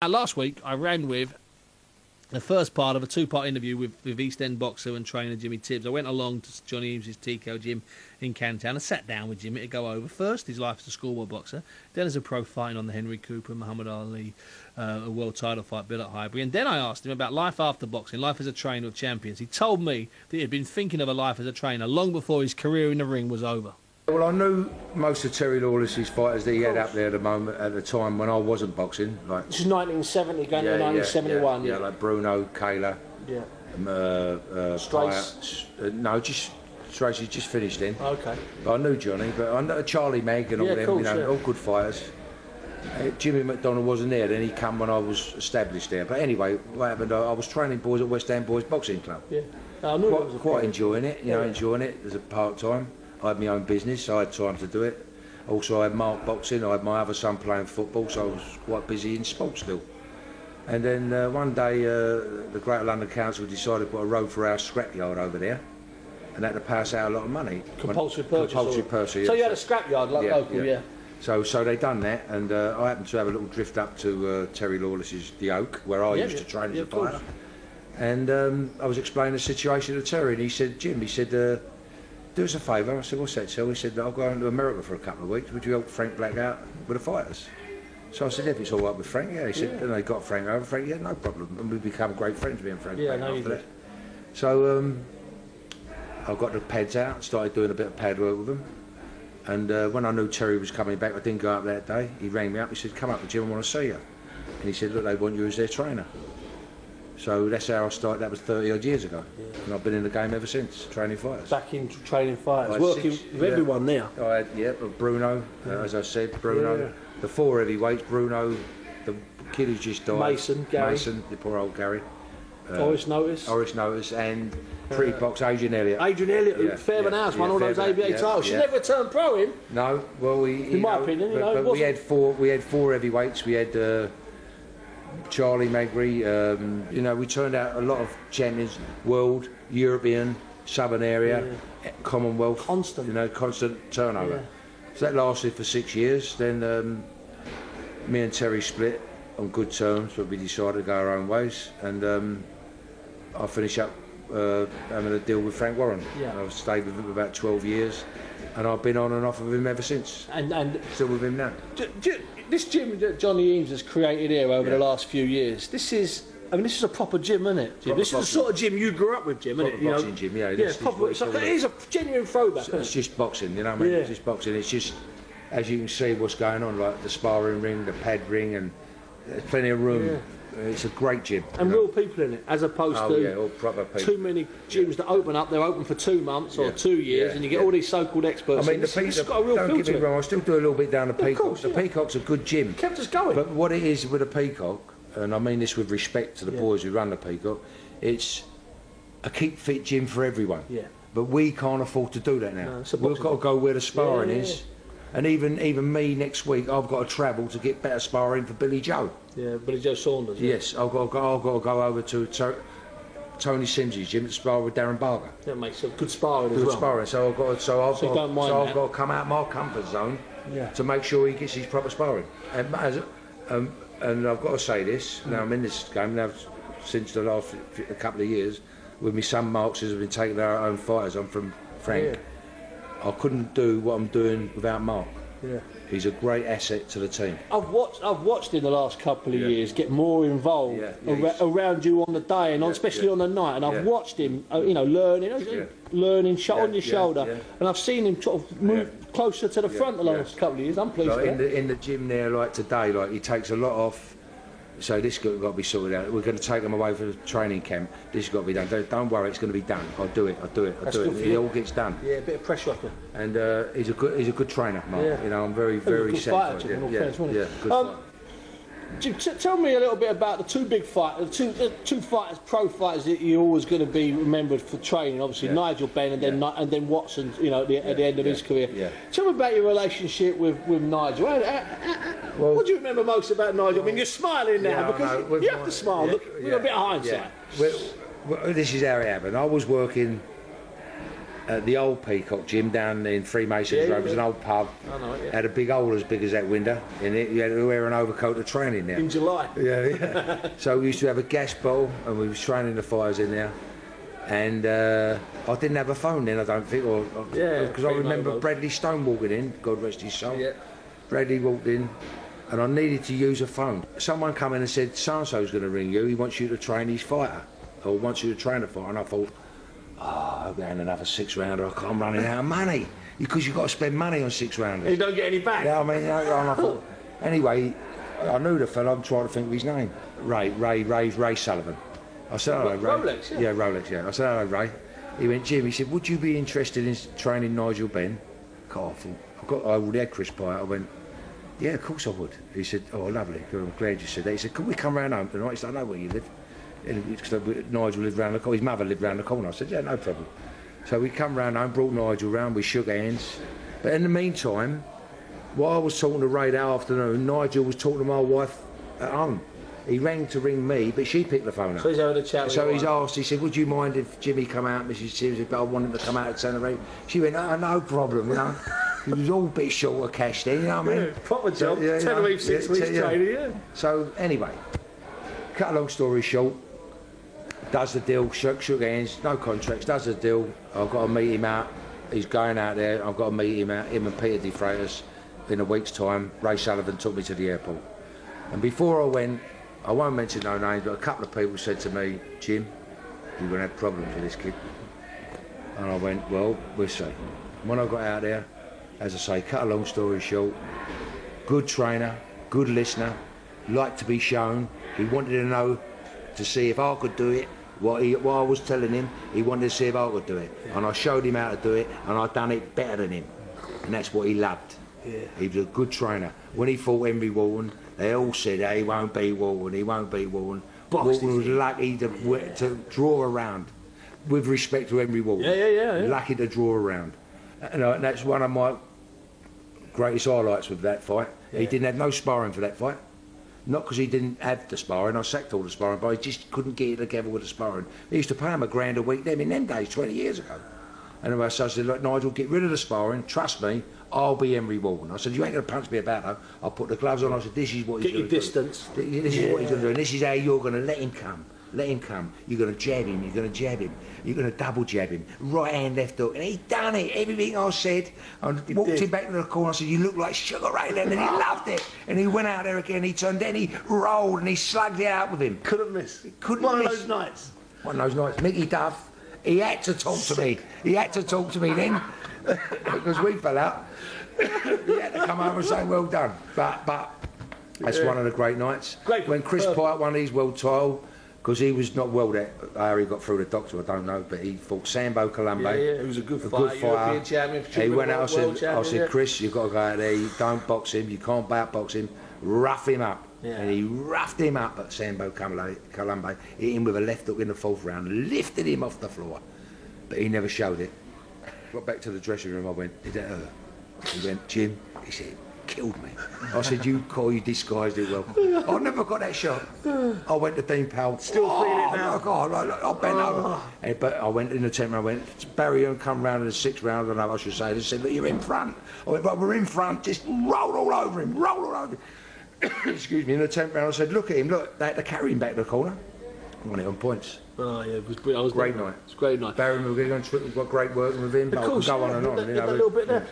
Last week, I ran with the first part of a two-part interview with East End boxer and trainer Jimmy Tibbs. I went along to Johnny Eames' TKO gym in Cantown and sat down with Jimmy to go over first his life as a schoolboy boxer, then as a pro fighting on the Henry Cooper, Muhammad Ali, a world title fight, Bill at Highbury. And then I asked him about life after boxing, life as a trainer of champions. He told me that he had been thinking of a life as a trainer long before his career in the ring was over. Well, I knew most of Terry Lawless's fighters that he had up there at the time when I wasn't boxing. Like, this is 1970 going to 1971. Yeah, like Bruno, Kayla. Yeah. Strace. No, just Strace. He just finished then. Okay. But I knew Johnny, but I know Charlie Meg and all them. Course, all good fighters. Jimmy McDonald wasn't there. Then he come when I was established there. But anyway, what happened? I was training boys at West End Boys Boxing Club. Yeah. I knew quite enjoying it. Enjoying it as a part time. I had my own business, so I had time to do it. Also, I had Mark boxing, I had my other son playing football, so I was quite busy in sports still. And then one day, the Greater London Council decided to put a road for our scrapyard over there, and that to pass out a lot of money. Compulsory purchase. Compulsory purchase. So you had a scrapyard like local, yeah. So they done that, and I happened to have a little drift up to Terry Lawless's The Oak, where I used to train as a fighter. And I was explaining the situation to Terry, and he said, Jim, do us a favour. I said, what's that, Phil? He said, I'll go into America for a couple of weeks. Would you help Frank Black out with the fighters? So I said, if it's all right with Frank, yeah. He said, and they got Frank over. Frank, yeah, no problem. And we become great friends, me and Frank Black after that. So I got the pads out, started doing a bit of pad work with them. And when I knew Terry was coming back, I didn't go up that day. He rang me up, he said, come up to Jim, I want to see you. And he said, look, they want you as their trainer. So that's how I started. That was 30 odd years ago, and I've been in the game ever since, training fighters. Back in training fighters, working with everyone there. I had, Bruno, as I said, Bruno. The four heavyweights, Bruno, the kid who's just died. Gary. Mason, the poor old Gary. Horace Notice. And pre-box Adrian Elliott. Adrian Elliott, Fairbairn House, won all those ABA titles. She never turned pro, him. No, well, in my opinion, but we had four heavyweights. We had Charlie Magri, we turned out a lot of champions, world, European, Southern area, Commonwealth. Constant turnover. Yeah. So that lasted for 6 years. Then me and Terry split on good terms, but we decided to go our own ways. And I finished up having a deal with Frank Warren. Yeah. I've stayed with him about 12 years, and I've been on and off with him ever since. And still with him now. This gym that Johnny Eames has created here over the last few years, this is a proper gym, isn't it, Jim? This is the sort of gym you grew up with, Jim, isn't it? Boxing gym, yeah. It is a genuine throwback, isn't it? It's just boxing, you know what I mean? It's just boxing. It's just, as you can see what's going on, like the sparring ring, the pad ring, and there's plenty of room. Yeah. It's a great gym. And real people in it, as opposed to all proper people. Too many gyms that open up, they're open for 2 months or 2 years, and you get all these so-called experts. I mean, it's got a real don't get me wrong, I still do a little bit down the Peacocks. The Peacock's a good gym. Kept us going. But what it is with a Peacock, and I mean this with respect to the boys who run the Peacock, it's a keep fit gym for everyone. Yeah. But we can't afford to do that now. No, we've got to go where the sparring is. And even me next week, I've got to travel to get better sparring for Billy Joe. Yeah, Billy Joe Saunders. Yes, I've got to go over to Tony Sims's gym to spar with Darren Barker. That makes good sparring as well. Sparring. So I've got to come out my comfort zone to make sure he gets his proper sparring. And I've got to say this. Now I'm in this game now since the last couple of years. With my son Marks has been taking our own fighters on from Frank. Yeah. I couldn't do what I'm doing without Mark. Yeah. He's a great asset to the team. I've watched in the last couple of years get more involved around you on the day and especially on the night, and I've watched him, learning on your shoulder, and I've seen him sort of move closer to the front the last couple of years. I'm pleased with that. In the gym there, like today, like he takes a lot off. So this has got to be sorted out. We're going to take them away for the training camp. This has got to be done. Don't worry, it's going to be done. I'll do it. It all gets done. Yeah, a bit of pressure off him. And he's a good trainer, Mark. Yeah. I'm very satisfied. Good fighter. Jim, tell me a little bit about the two big fighters, two fighters, pro fighters that you're always going to be remembered for training. Obviously, Nigel Benn and then Watson. At the end of his career. Yeah. Tell me about your relationship with Nigel. What do you remember most about Nigel? I mean, you're smiling now because you have to smile. Look, with a bit of hindsight. Well, this is how it happened. I was working at the old Peacock gym down in Freemasons Road. It was an old pub. I know it, yeah. Had a big hole as big as that window in it. You had to wear an overcoat to train in there. In July. Yeah. So we used to have a gas bottle and we was training the fighters in there. And I didn't have a phone then, I don't think, because I remember Bradley Stone walking in, God rest his soul. Yeah. Bradley walked in, and I needed to use a phone. Someone come in and said, so-and-so's going to ring you, he wants you to train his fighter, or wants you to train a fighter. And I thought, I'm going another 6-rounder, I'm running out of money, because you've got to spend money on 6-rounders. You don't get any back. Yeah, I mean, and I thought, anyway, I knew the fella, I'm trying to think of his name. Ray Sullivan. I said, hello, Ray. Rolex, yeah. Yeah, Rolex, yeah. I said, hello, Ray. He went, Jim, he said, would you be interested in training Nigel Benn? I already had Chris Pyatt. I went, yeah, of course I would. He said, oh, lovely. I'm glad you said that. He said, can we come round home tonight? He said, I know where you live. Nigel lived round the corner. His mother lived round the corner. I said, yeah, no problem. So we come round home, brought Nigel round, we shook hands. But in the meantime, while I was talking to Ray that afternoon, Nigel was talking to my wife at home. He rang to ring me, but she picked the phone up. So he's having a chat with So he's asked, he said, would you mind if Jimmy come out, Mrs. Sims, but I wanted to come out at Tenerife? She went, oh, no problem, you know. He was all a bit short of cash then, you know what I mean? Yeah, proper job, so, Tenerife 6 weeks training, yeah. So anyway, cut a long story short, does the deal, shook hands, no contracts, does the deal. I've got to meet him out. He's going out there, I've got to meet him out, him and Peter De Freitas in a week's time. Ray Sullivan took me to the airport. And before I went, I won't mention no names, but a couple of people said to me, Jim, you're going to have problems with this kid. And I went, well, we'll see. When I got out there, as I say, cut a long story short, good trainer, good listener, liked to be shown. He wanted to know, to see if I could do it, what I was telling him, he wanted to see if I could do it. And I showed him how to do it, and I'd done it better than him. And that's what he loved. Yeah. He was a good trainer. When he fought Henry Walton, they all said, hey, he won't beat Walton, he won't beat Walton. Walton was lucky to draw around, with respect to Henry Walton. Yeah. Lucky to draw around. And that's one of my greatest highlights with that fight. Yeah. He didn't have no sparring for that fight. Not because he didn't have the sparring, I sacked all the sparring, but he just couldn't get it together with the sparring. They used to pay him $1,000 a week then in them days, 20 years ago. And so I said, look, Nigel, get rid of the sparring, trust me, I'll be Henry Walton. I said, you ain't going to punch me about though. I'll put the gloves on. I said, this is what he's going to do. Get your distance. This is what he's going to do. And this is how you're going to let him come. Let him come. You're going to jab him. You're going to jab him. You're going to double jab him. Right hand, left hook. And he done it. Everything I said. I walked him back to the corner. I said, you look like Sugar Ray then. And he loved it. And he went out there again. He turned in. He rolled and he slugged it out with him. Couldn't miss. Couldn't miss. One of those nights. One of those nights. Mickey Duff. He had to talk to me. He had to talk to me then. Because we fell out. He had to come over and say, well done. But that's one of the great nights. Great. When Chris Pyatt won his world title, because he was not well there, how he got through the doctor, I don't know, but he fought Sambo Colombo. Yeah, he was a good fighter. European champion. He went out, I said, Chris, you've got to go out there, you don't box him, you can't outbox him, rough him up. Yeah. And he roughed him up at Sambo Colombo, hit him with a left hook in the 4th round, lifted him off the floor, but he never showed it. Got back to the dressing room, I went, did that hurt? He went, Jim, he said, killed me. I said, you disguised it well. I never got that shot. I went to Dean Powell. Still feeling it now. Oh God, I bent over. But I went in the 10th round, I went, Barry come round in the 6th round, I don't know, I should say, they said, look, you're in front. I went, but we're in front, just roll all over him, roll all over him. Excuse me, in the 10th round, I said, look at him, look, they had to carry him back to the corner. I won it on points. Oh yeah, it was great night. It's a great night. Barry McGuigan, we've got great working with him, but I can go on and on. A little bit there.